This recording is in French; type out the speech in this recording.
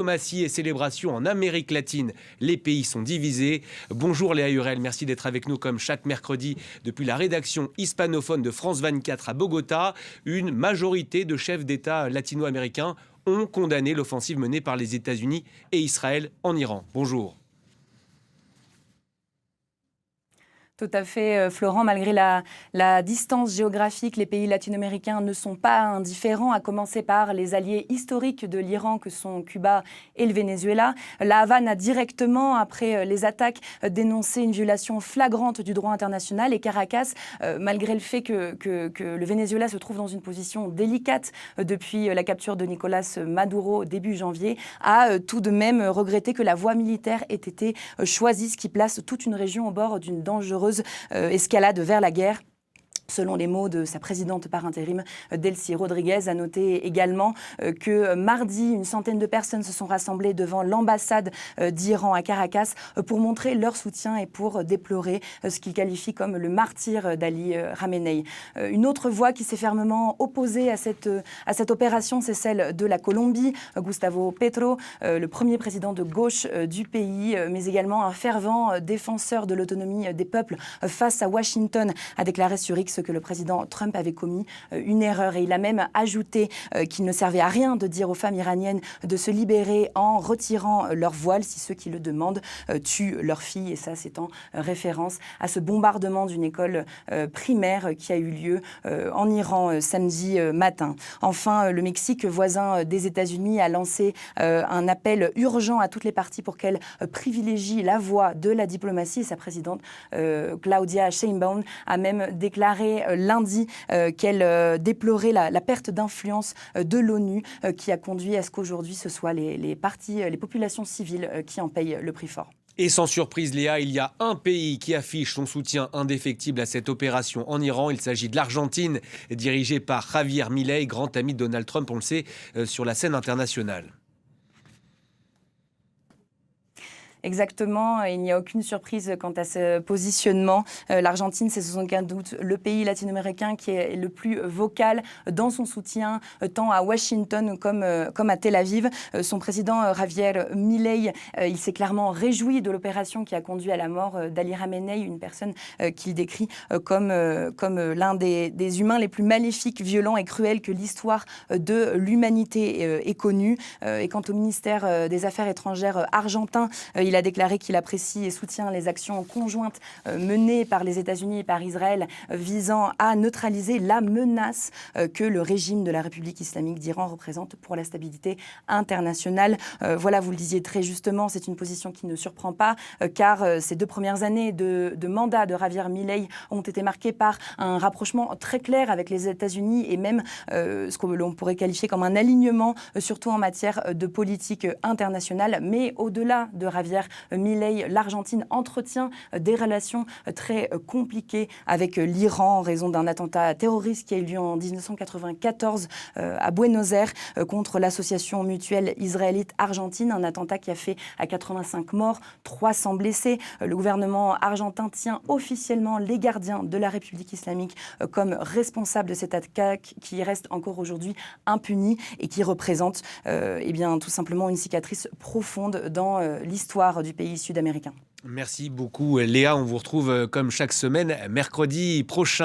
Diplomatie et célébration en Amérique latine, les pays sont divisés. Bonjour Léa Hurel, merci d'être avec nous comme chaque mercredi depuis la rédaction hispanophone de France 24 à Bogota. Une majorité de chefs d'État latino-américains ont condamné l'offensive menée par les États-Unis et Israël en Iran. Bonjour. Tout à fait, Florent. Malgré la distance géographique, les pays latino-américains ne sont pas indifférents, à commencer par les alliés historiques de l'Iran que sont Cuba et le Venezuela. La Havane a directement, après les attaques, dénoncé une violation flagrante du droit international. Et Caracas, malgré le fait que le Venezuela se trouve dans une position délicate depuis la capture de Nicolás Maduro début janvier, a tout de même regretté que la voie militaire ait été choisie, ce qui place toute une région au bord d'une dangereuse escalade vers la guerre. Selon les mots de sa présidente par intérim, Delcy Rodriguez, a noté également que mardi, une centaine de personnes se sont rassemblées devant l'ambassade d'Iran à Caracas pour montrer leur soutien et pour déplorer ce qu'il qualifie comme le martyre d'Ali Khamenei. Une autre voix qui s'est fermement opposée à cette opération, c'est celle de la Colombie. Gustavo Petro, le premier président de gauche du pays, mais également un fervent défenseur de l'autonomie des peuples face à Washington, a déclaré sur X que le président Trump avait commis une erreur. Et il a même ajouté qu'il ne servait à rien de dire aux femmes iraniennes de se libérer en retirant leur voile si ceux qui le demandent tuent leurs filles. Et ça, c'est en référence à ce bombardement d'une école primaire qui a eu lieu en Iran samedi matin. Enfin, le Mexique, voisin des États-Unis, a lancé un appel urgent à toutes les parties pour qu'elles privilégient la voie de la diplomatie. Et sa présidente, Claudia Sheinbaum, a même déclaré lundi qu'elle déplorait la perte d'influence de l'ONU qui a conduit à ce qu'aujourd'hui ce soit les populations civiles qui en payent le prix fort. Et sans surprise, Léa, il y a un pays qui affiche son soutien indéfectible à cette opération en Iran. Il s'agit de l'Argentine, dirigée par Javier Milei, grand ami de Donald Trump, on le sait, sur la scène internationale. Exactement, il n'y a aucune surprise quant à ce positionnement. L'Argentine, c'est sans aucun doute le pays latino-américain qui est le plus vocal dans son soutien, tant à Washington comme à Tel Aviv. Son président Javier Milei, il s'est clairement réjoui de l'opération qui a conduit à la mort d'Ali Khamenei, une personne qu'il décrit comme l'un des humains les plus maléfiques, violents et cruels que l'histoire de l'humanité ait connu. Et quant au ministère des Affaires étrangères argentin, il a déclaré qu'il apprécie et soutient les actions conjointes menées par les États-Unis et par Israël visant à neutraliser la menace que le régime de la République islamique d'Iran représente pour la stabilité internationale. Voilà, vous le disiez très justement, c'est une position qui ne surprend pas car ces 2 premières années de mandat de Javier Milei ont été marquées par un rapprochement très clair avec les États-Unis et même ce que l'on pourrait qualifier comme un alignement, surtout en matière de politique internationale. Mais au-delà de Javier Milei, l'Argentine entretient des relations très compliquées avec l'Iran en raison d'un attentat terroriste qui a eu lieu en 1994 à Buenos Aires contre l'association mutuelle israélite-argentine, un attentat qui a fait à 85 morts, 300 blessés. Le gouvernement argentin tient officiellement les gardiens de la République islamique comme responsables de cette attaque qui reste encore aujourd'hui impunie et qui représente tout simplement une cicatrice profonde dans l'histoire du pays sud-américain. Merci beaucoup Léa, on vous retrouve comme chaque semaine mercredi prochain.